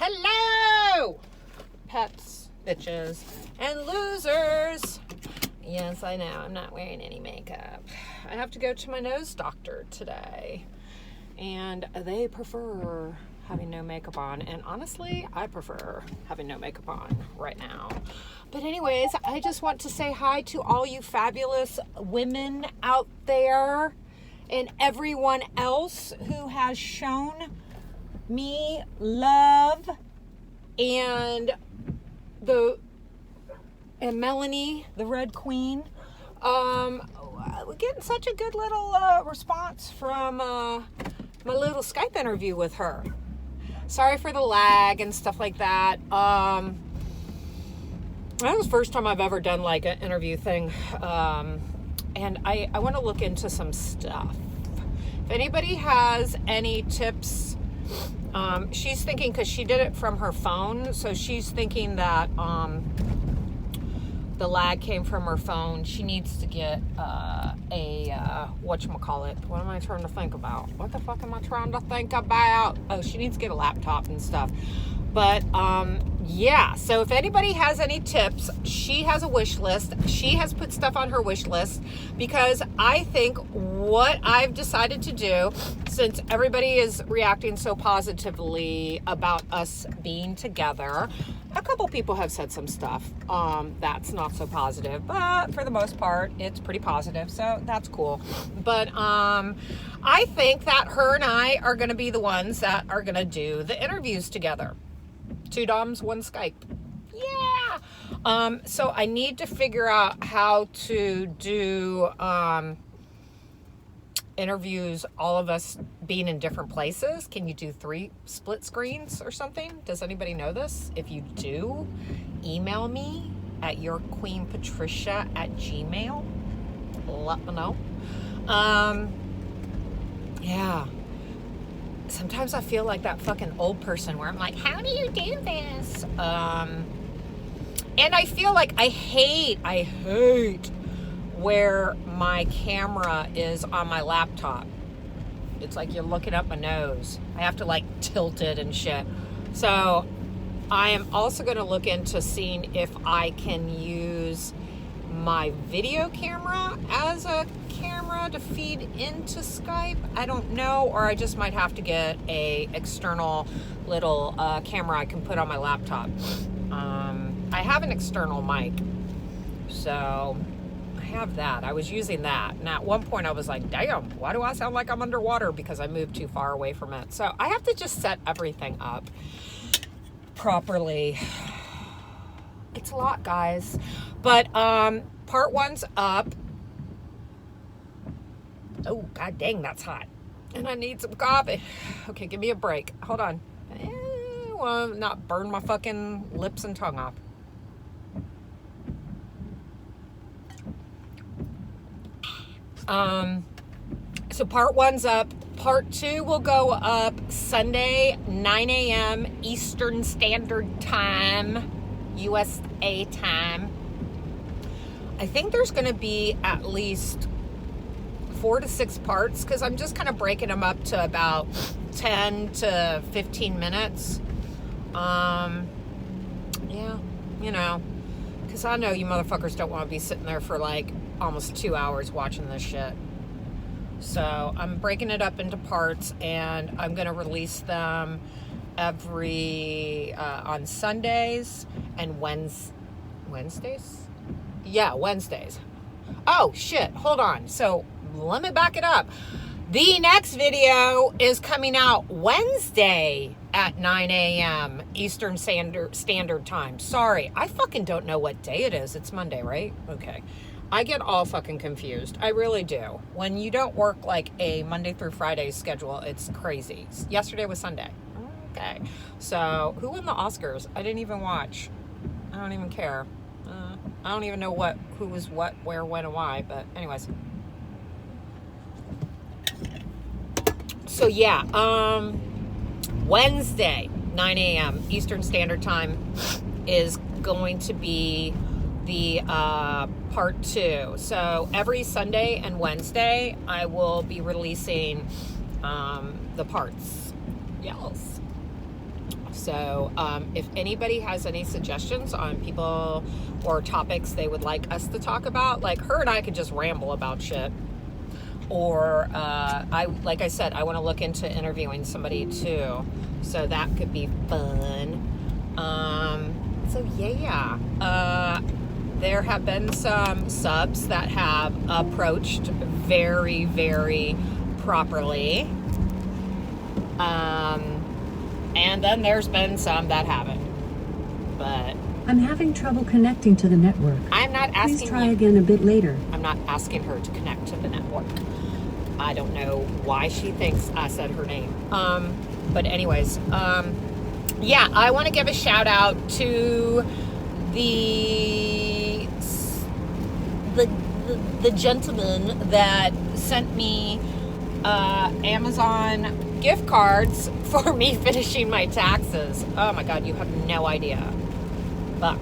Hello, pets, bitches, and losers. Yes, I know, I'm not wearing any makeup. I have to go to my nose doctor today, and they prefer having no makeup on, and honestly, I prefer having no makeup on right now. But anyways, I just want to say hi to all you fabulous women out there and everyone else who has shown me love, and Melanie, the Red Queen. We're getting such a good little response from my little Skype interview with her. Sorry for the lag and stuff like that. That was the first time I've ever done like an interview thing. And I want to look into some stuff. If anybody has any tips, she's thinking, because she did it from her phone, so she's thinking that the lag came from her phone. She needs to get whatchamacallit. What am I trying to think about? What the fuck am I trying to think about? Oh, she needs to get a laptop and stuff. But yeah, so if anybody has any tips, she has a wish list. She has put stuff on her wish list, because I think what I've decided to do, since everybody is reacting so positively about us being together, a couple people have said some stuff that's not so positive, but for the most part, it's pretty positive, so that's cool. But I think that her and I are going to be the ones that are going to do the interviews together. 2 DOMs, 1 Skype. Yeah. So I need to figure out how to do interviews, all of us being in different places. Can you do 3 split screens or something? Does anybody know this? If you do, email me at yourqueenpatricia@gmail. Let me know. Yeah. Sometimes I feel like that fucking old person where I'm like, how do you do this? And I feel like I hate where my camera is on my laptop. It's like you're looking up my nose. I have to like tilt it and shit. So I am also going to look into seeing if I can use my video camera as a camera to feed into Skype. I don't know, or I just might have to get a external little camera I can put on my laptop. I have an external mic, so I have that. I was using that, and at one point I was like, damn, why do I sound like I'm underwater? Because I moved too far away from it. So I have to just set everything up properly. It's a lot, guys. But part 1's up. Oh, god dang, that's hot. And I need some coffee. Okay, give me a break. Hold on. I want to not burn my fucking lips and tongue off. So part 1's up. Part 2 will go up Sunday, 9 a.m. Eastern Standard Time, USA time. I think there's going to be at least 4 to 6 parts, because I'm just kind of breaking them up to about 10 to 15 minutes. Yeah, you know, because I know you motherfuckers don't want to be sitting there for like almost 2 hours watching this shit. So I'm breaking it up into parts, and I'm going to release them on Sundays and Wednesdays? Yeah, Wednesdays. Oh, shit. Hold on. So let me back it up. The next video is coming out Wednesday at 9 a.m. Eastern Standard Time. Sorry, I fucking don't know what day it is. It's Monday, right? Okay. I get all fucking confused. I really do. When you don't work like a Monday through Friday schedule, it's crazy. Yesterday was Sunday. Okay. So, who won the Oscars? I didn't even watch. I don't even care. I don't even know who was what, where, when, and why. But anyways. So yeah, Wednesday, 9 a.m. Eastern Standard Time is going to be the part 2. So every Sunday and Wednesday, I will be releasing the parts. Yes. So if anybody has any suggestions on people or topics they would like us to talk about, like her and I could just ramble about shit. Or like I said, I want to look into interviewing somebody too. So that could be fun. So yeah. There have been some subs that have approached very, very properly. And then there's been some that haven't. But I'm having trouble connecting to the network. I'm not asking. Please try again a bit later. I'm not asking her to connect to the network. I don't know why she thinks I said her name. But anyways, yeah, I want to give a shout out to the gentleman that sent me Amazon gift cards for me finishing my taxes. Oh my God, you have no idea. Fuck.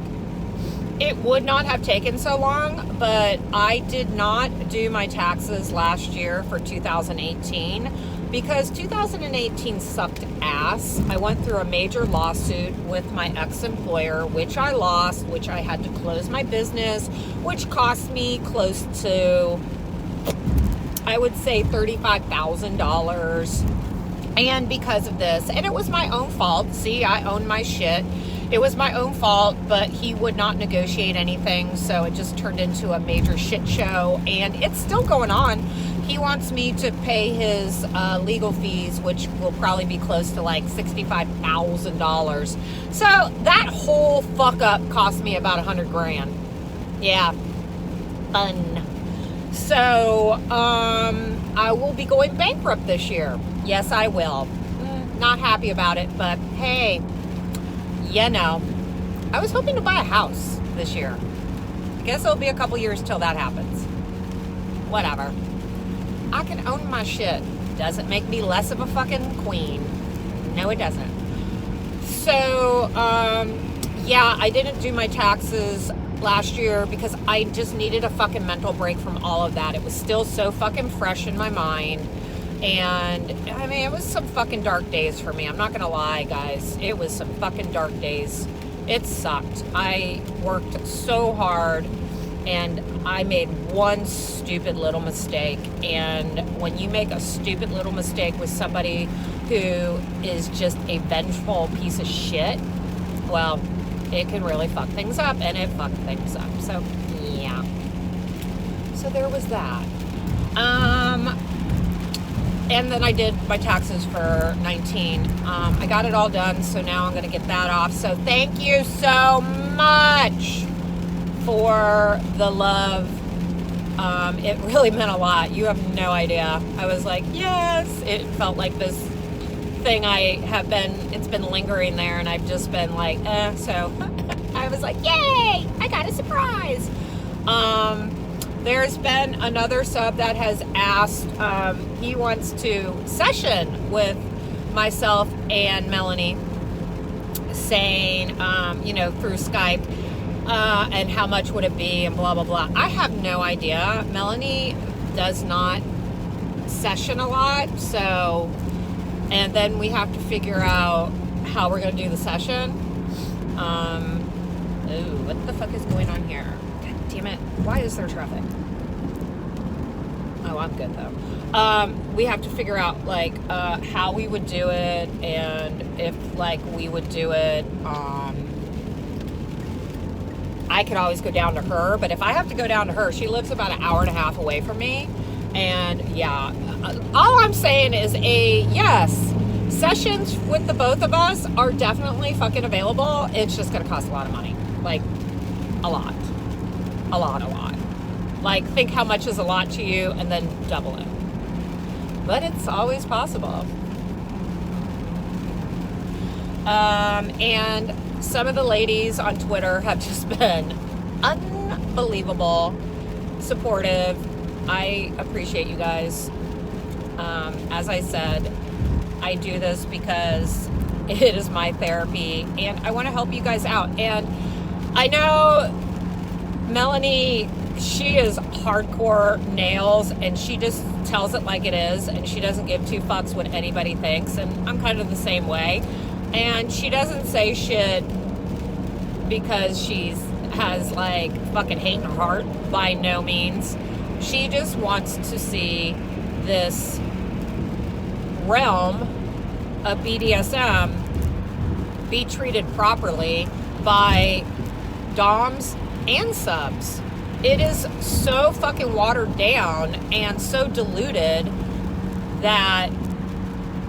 It would not have taken so long, but I did not do my taxes last year for 2018 because 2018 sucked ass. I went through a major lawsuit with my ex-employer, which I lost, which I had to close my business, which cost me close to, I would say, $35,000. And because of this, and it was my own fault. See, I own my shit. It was my own fault, but he would not negotiate anything, so it just turned into a major shit show, and it's still going on. He wants me to pay his legal fees, which will probably be close to like $65,000. So that whole fuck up cost me about $100,000. Yeah, fun. So I will be going bankrupt this year. Yes, I will. Not happy about it, but hey, you know, I was hoping to buy a house this year. I guess it'll be a couple years till that happens. Whatever. I can own my shit. Doesn't make me less of a fucking queen. No, it doesn't. So, yeah, I didn't do my taxes last year because I just needed a fucking mental break from all of that. It was still so fucking fresh in my mind. And I mean, it was some fucking dark days for me. I'm not gonna lie, guys. It was some fucking dark days. It sucked. I worked so hard and I made one stupid little mistake. And when you make a stupid little mistake with somebody who is just a vengeful piece of shit, well, it can really fuck things up, and it fucked things up. So, yeah. So there was that. And then I did my taxes for 19. I got it all done, so now I'm going to get that off. So thank you so much for the love. It really meant a lot. You have no idea. I was like, yes. It felt like this thing it's been lingering there, and I've just been like, so I was like, yay, I got a surprise. There's been another sub that has asked, he wants to session with myself and Melanie, saying, through Skype, and how much would it be, and blah, blah, blah. I have no idea. Melanie does not session a lot, so, and then we have to figure out how we're going to do the session. What the fuck is going on here? God damn it. Why is there traffic? Oh, I'm good though. We have to figure out how we would do it, and if we would do it, I could always go down to her, but if I have to go down to her, she lives about an hour and a half away from me. And yeah, all I'm saying is yes, sessions with the both of us are definitely fucking available. It's just going to cost a lot of money. A lot. Think how much is a lot to you and then double it. But it's always possible. And some of the ladies on Twitter have just been unbelievable, supportive. I appreciate you guys. As I said, I do this because it is my therapy and I want to help you guys out. And I know Melanie, she is hardcore nails and she just tells it like it is, and she doesn't give two fucks what anybody thinks, and I'm kind of the same way. And she doesn't say shit because has like fucking hate in her heart, by no means. She just wants to see this realm of BDSM be treated properly by doms and subs. It is so fucking watered down and so diluted that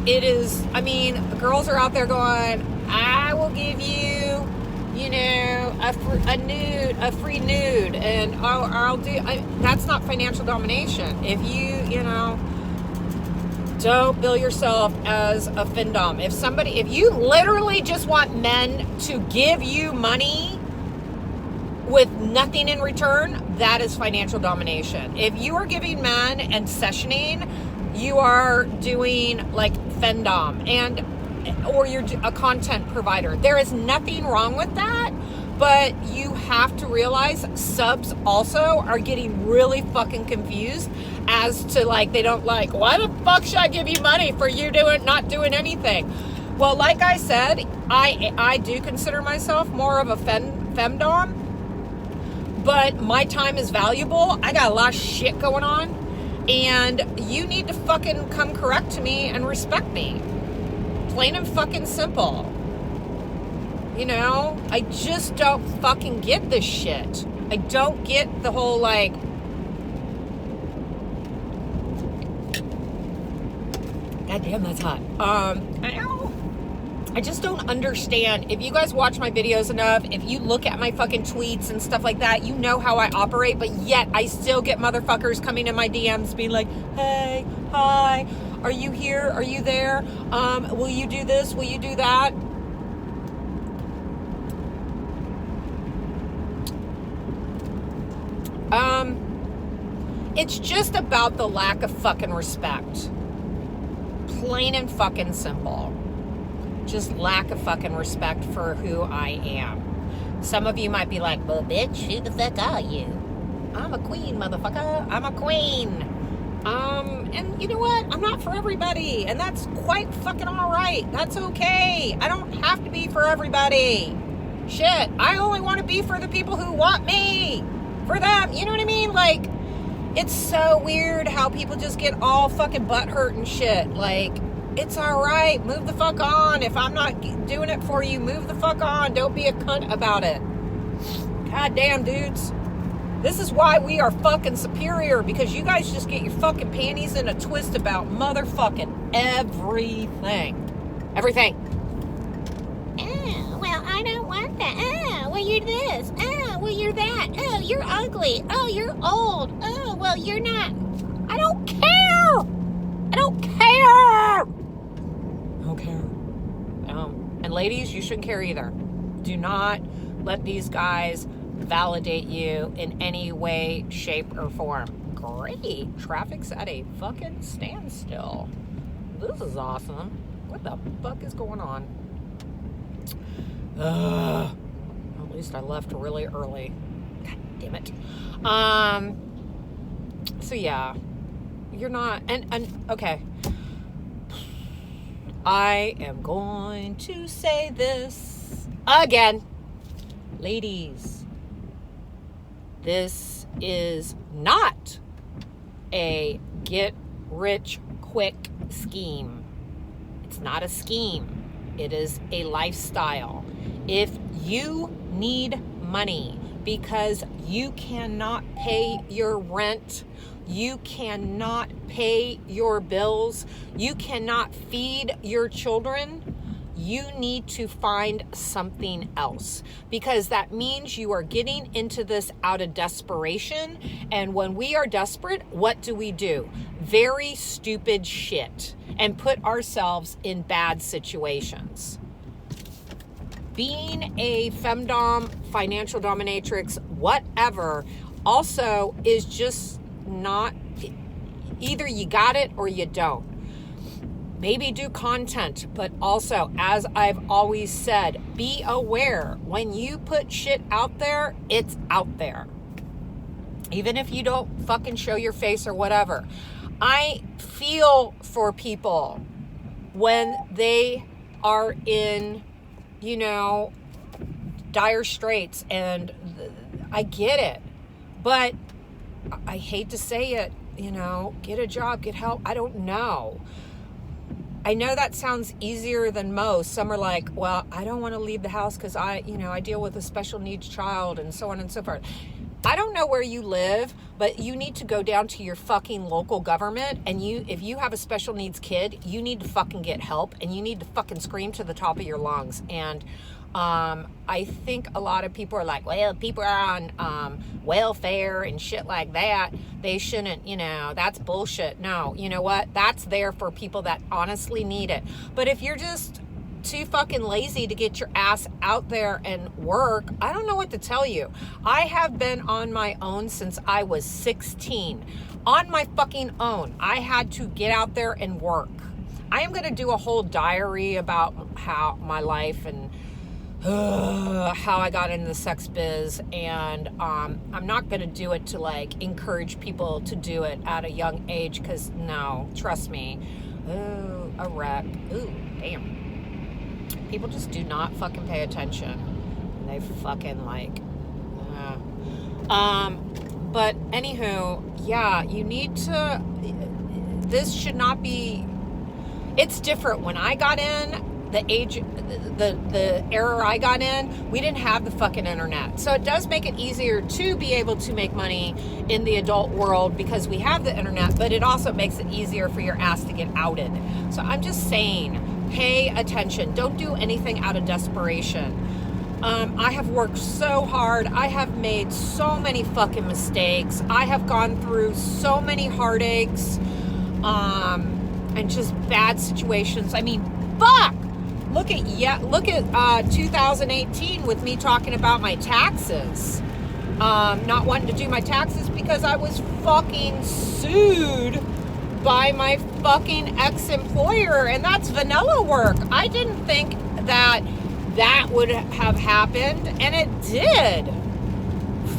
it is, I mean, girls are out there going, I will give you, you know, a free nude, and that's not financial domination. If you know, don't bill yourself as a Femdom. If you literally just want men to give you money with nothing in return, that is financial domination. If you are giving men and sessioning, you are doing like Femdom, or you're a content provider. There is nothing wrong with that, but you have to realize subs also are getting really fucking confused as to like, they don't like, why the fuck should I give you money for you not doing anything? Well, like I said, I do consider myself more of a Femdom, but my time is valuable. I got a lot of shit going on, and you need to fucking come correct to me and respect me. Plain and fucking simple. You know, I just don't fucking get this shit. I don't get the whole like, God damn, that's hot. I just don't understand. If you guys watch my videos enough, if you look at my fucking tweets and stuff like that, you know how I operate, but yet I still get motherfuckers coming in my DMs being like, hey, hi, are you here? Are you there? Will you do this? Will you do that? It's just about the lack of fucking respect. Plain and fucking simple. Just lack of fucking respect for who I am. Some of you might be like, well, bitch, who the fuck are you? I'm a queen, motherfucker. I'm a queen. And you know what? I'm not for everybody. And that's quite fucking all right. That's okay. I don't have to be for everybody. Shit. I only want to be for the people who want me. For them. You know what I mean? Like, it's so weird how people just get all fucking butthurt and shit. Like, it's all right. Move the fuck on. If I'm not doing it for you, move the fuck on. Don't be a cunt about it. God damn, dudes. This is why we are fucking superior, because you guys just get your fucking panties in a twist about motherfucking everything. Everything. Oh, well, I don't want that. Oh, well, you're this. Oh, well, you're that. Oh, you're ugly. Oh, you're old. Oh, well, you're not. I don't care. I don't care. I don't care. And ladies, you shouldn't care either. Do not let these guys validate you in any way, shape, or form. Great. Traffic's at a fucking standstill. This is awesome. What the fuck is going on? At least I left really early. God damn it. So yeah. You're not, and okay. I am going to say this again. Ladies, this is not a get-rich-quick scheme. It's not a scheme. It is a lifestyle. If you need money because you cannot pay your rent, you cannot pay your bills, you cannot feed your children, you need to find something else, because that means you are getting into this out of desperation. And when we are desperate, what do? Very stupid shit, and put ourselves in bad situations. Being a femdom, financial dominatrix, whatever, also is just not, either you got it or you don't. Maybe do content, but also, as I've always said, be aware. When you put shit out there, it's out there. Even if you don't fucking show your face or whatever. I feel for people when they are in, you know, dire straits, and I get it, but I hate to say it, you know, get a job, get help. I don't know. I know that sounds easier than most. Some are like, well, I don't want to leave the house because I deal with a special needs child and so on and so forth. I don't know where you live, but you need to go down to your fucking local government, and if you have a special needs kid, you need to fucking get help, and you need to fucking scream to the top of your lungs. And I think a lot of people are like, well, people are on welfare and shit like that. They shouldn't, you know, that's bullshit. No, you know what? That's there for people that honestly need it. But if you're just too fucking lazy to get your ass out there and work, I don't know what to tell you. I have been on my own since I was 16. On my fucking own. I had to get out there and work. I am going to do a whole diary about how my life and how I got into the sex biz, and I'm not going to do it to like encourage people to do it at a young age, because no, trust me. Ooh, a wreck. Ooh, damn. People just do not fucking pay attention. They fucking like, but anywho, yeah, you need to, this should not be, it's different. When I got in, the era I got in, we didn't have the fucking internet. So it does make it easier to be able to make money in the adult world because we have the internet, but it also makes it easier for your ass to get outed. So I'm just saying, pay attention. Don't do anything out of desperation. I have worked so hard. I have made so many fucking mistakes. I have gone through so many heartaches, and just bad situations. I mean, fuck! Look at 2018 with me talking about my taxes. Not wanting to do my taxes because I was fucking sued by my fucking ex-employer, and that's vanilla work. I didn't think that would have happened, and it did.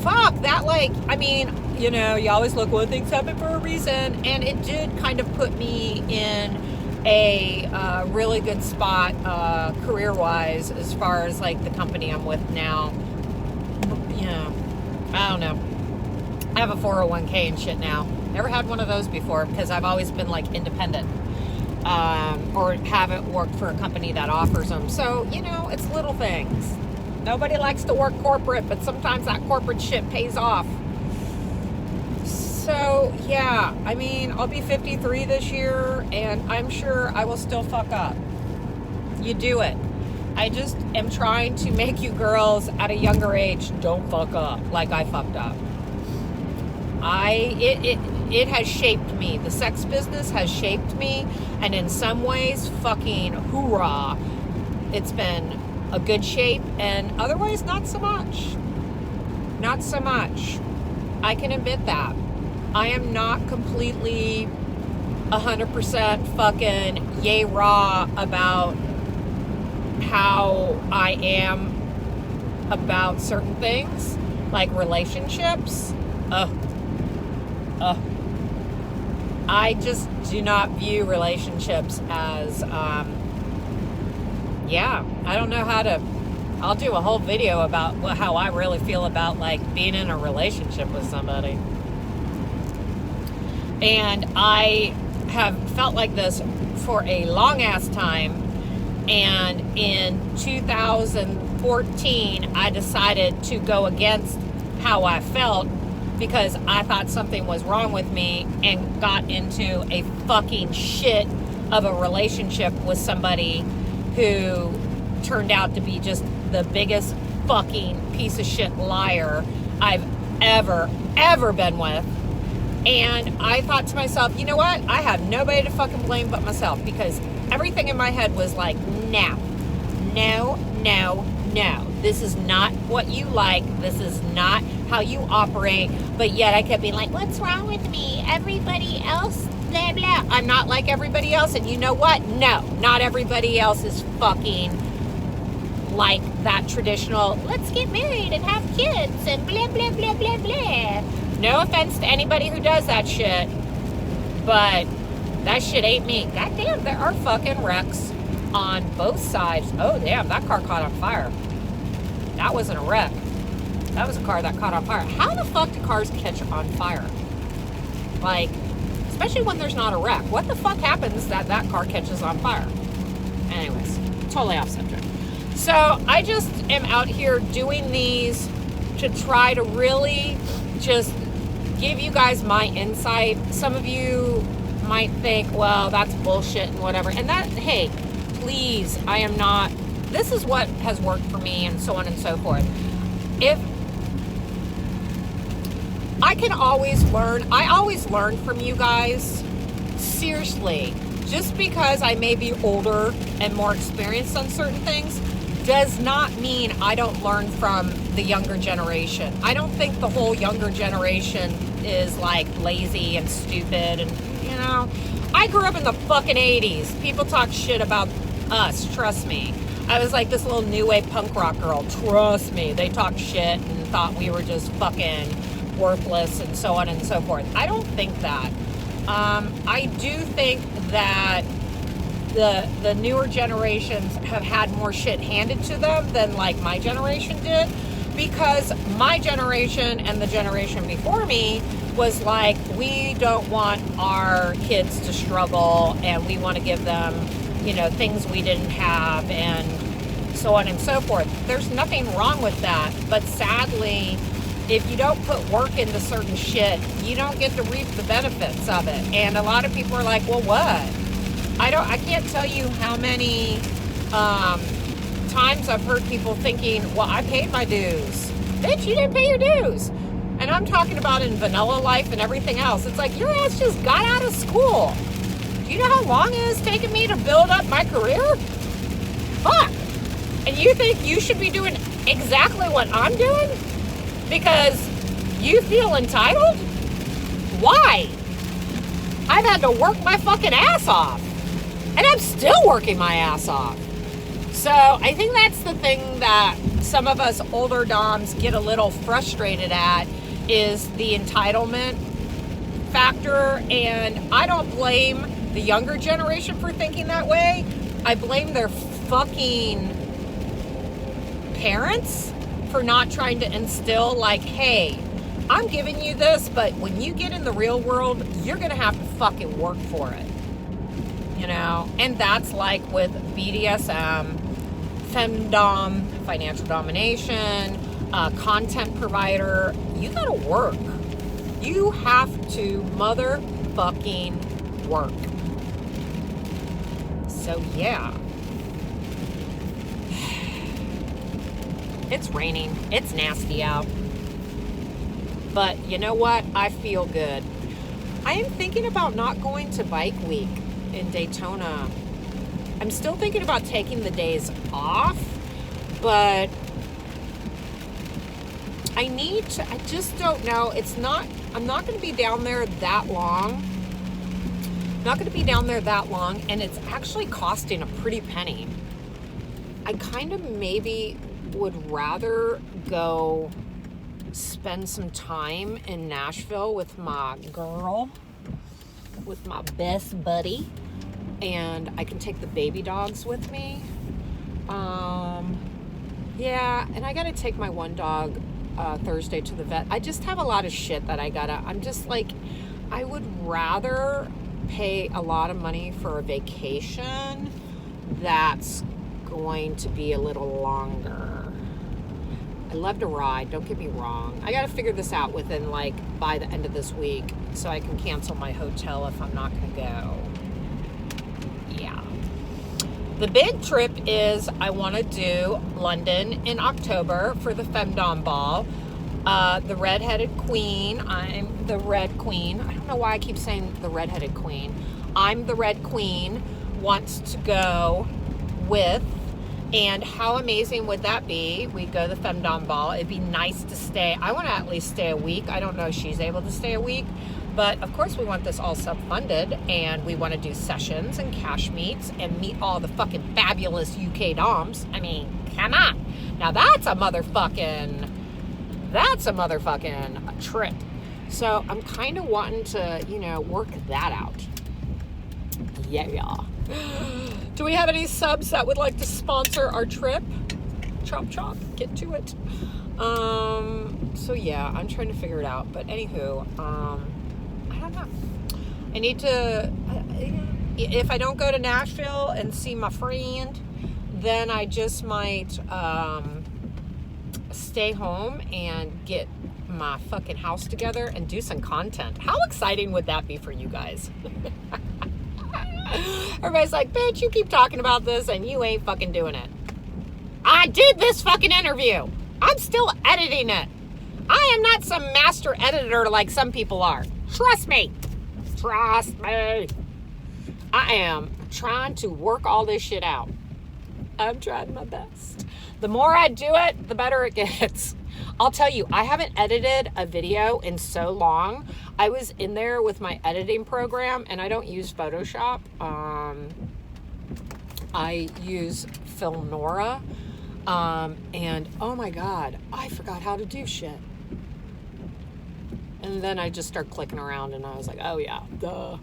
Fuck, that, like, I mean, you know, you always look, well, things happen for a reason, and it did kind of put me in a really good spot career-wise as far as, like, the company I'm with now. You know, I don't know. I have a 401k and shit now. Never had one of those before because I've always been, like, independent. Or haven't worked for a company that offers them. So, you know, it's little things. Nobody likes to work corporate, but sometimes that corporate shit pays off. So, yeah, I mean, I'll be 53 this year, and I'm sure I will still fuck up. You do it. I just am trying to make you girls at a younger age don't fuck up like I fucked up. It has shaped me. The sex business has shaped me, and in some ways, fucking hoorah, it's been a good shape, and otherwise not so much. Not so much. I can admit that. I am not completely 100% fucking yay raw about how I am about certain things, like relationships. I just do not view relationships as, yeah, I don't know how to, I'll do a whole video about how I really feel about, like, being in a relationship with somebody. And I have felt like this for a long ass time. And in 2014, I decided to go against how I felt because I thought something was wrong with me and got into a fucking shit of a relationship with somebody who turned out to be just the biggest fucking piece of shit liar I've ever been with. And I thought to myself, you know what? I have nobody to fucking blame but myself, because everything in my head was like, no. This is not what you like. This is not how you operate. But yet I kept being like, what's wrong with me? Everybody else, blah, blah. I'm not like everybody else. And you know what? No, not everybody else is fucking like that traditional, let's get married and have kids and blah, blah, blah, blah, blah. No offense to anybody who does that shit, but that shit ain't me. Goddamn, there are fucking wrecks. on both sides. Oh, damn, that car caught on fire. That wasn't a wreck. That was a car that caught on fire. How the fuck do cars catch on fire? Like, especially when there's not a wreck. What the fuck happens that car catches on fire? Anyways, totally off subject. So I just am out here doing these to try to really just give you guys my insight. Some of you might think, well, that's bullshit and whatever. And that, hey, please, I am not, this is what has worked for me and so on and so forth. If I can always learn, I always learn from you guys. Seriously, just because I may be older and more experienced on certain things does not mean I don't learn from the younger generation. I don't think the whole younger generation is like lazy and stupid and, you know, I grew up in the fucking 80s. People talk shit about us, trust me. I was like this little new wave punk rock girl, trust me. They talked shit and thought we were just fucking worthless and so on and so forth. I don't think that. I do think that the newer generations have had more shit handed to them than like my generation did, because my generation and the generation before me was like, we don't want our kids to struggle and we want to give them, you know, things we didn't have and so on and so forth. There's nothing wrong with that, but sadly, if you don't put work into certain shit, you don't get to reap the benefits of it. And a lot of people are like, well, what? I can't tell you how many times I've heard people thinking, well, I paid my dues. Bitch, you didn't pay your dues. And I'm talking about in vanilla life and everything else. It's like, your ass just got out of school. Do you know how long it has taken me to build up my career? Fuck. And you think you should be doing exactly what I'm doing? Because you feel entitled? Why? I've had to work my fucking ass off. And I'm still working my ass off. So I think that's the thing that some of us older doms get a little frustrated at, is the entitlement factor. And I don't blame the younger generation for thinking that way. I blame their fucking parents for not trying to instill like, hey, I'm giving you this, but when you get in the real world, you're gonna have to fucking work for it. You know, and that's like with BDSM, Femdom, financial domination, content provider. You gotta work. You have to motherfucking work. So yeah. It's raining. It's nasty out. But you know what? I feel good. I am thinking about not going to Bike Week in Daytona. I'm still thinking about taking the days off, but I just don't know. I'm not going to be down there that long. Not going to be down there that long, and it's actually costing a pretty penny. I kind of maybe would rather go spend some time in Nashville with my girl, with my best buddy, and I can take the baby dogs with me. Yeah, and I gotta take my one dog Thursday to the vet. I just have a lot of shit that I'm just like, I would rather pay a lot of money for a vacation that's going to be a little longer. I love to ride, don't get me wrong. I gotta figure this out within by the end of this week so I can cancel my hotel if I'm not gonna go. Yeah. The big trip is I wanna do London in October for the Femdom ball. The redheaded queen, I'm the red queen. I don't know why I keep saying the redheaded queen. I'm the red queen, wants to go with. And how amazing would that be? We'd go to the Femdom ball. It'd be nice to stay. I want to at least stay a week. I don't know if she's able to stay a week. But of course we want this all self-funded. And we want to do sessions and cash meets and meet all the fucking fabulous UK doms. I mean, come on. Now that's a motherfucking trip. So I'm kind of wanting to, work that out. Yeah. Do we have any subs that would like to sponsor our trip? Chop chop, get to it. So yeah, I'm trying to figure it out. But anywho, I don't know. I need to, if I don't go to Nashville and see my friend, then I just might stay home and get my fucking house together and do some content. How exciting would that be for you guys? Everybody's like, bitch, you keep talking about this and you ain't fucking doing it. I did this fucking interview. I'm still editing it. I am not some master editor like some people are. Trust me. Trust me. I am trying to work all this shit out. I'm trying my best. The more I do it, the better it gets. I'll tell you, I haven't edited a video in so long. I was in there with my editing program, and I don't use Photoshop. I use Filmora. And oh my God, I forgot how to do shit. And then I just started clicking around and I was like, oh yeah, duh.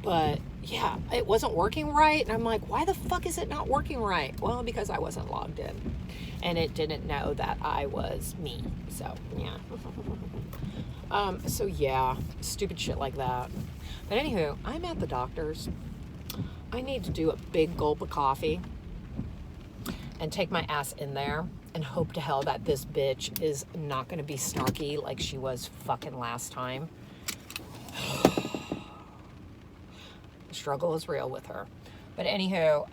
But yeah, it wasn't working right. And I'm like, why the fuck is it not working right? Well, because I wasn't logged in and it didn't know that I was me. So yeah. So yeah, stupid shit like that. But anywho, I'm at the doctor's. I need to do a big gulp of coffee and take my ass in there and hope to hell that this bitch is not going to be snarky like she was fucking last time. The struggle is real with her. But anywho,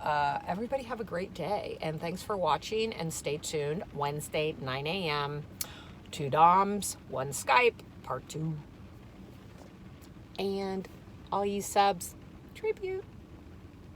everybody have a great day. And thanks for watching and stay tuned. Wednesday, 9 a.m. 2 DOMs, 1 Skype, part 2. And all you subs, tribute.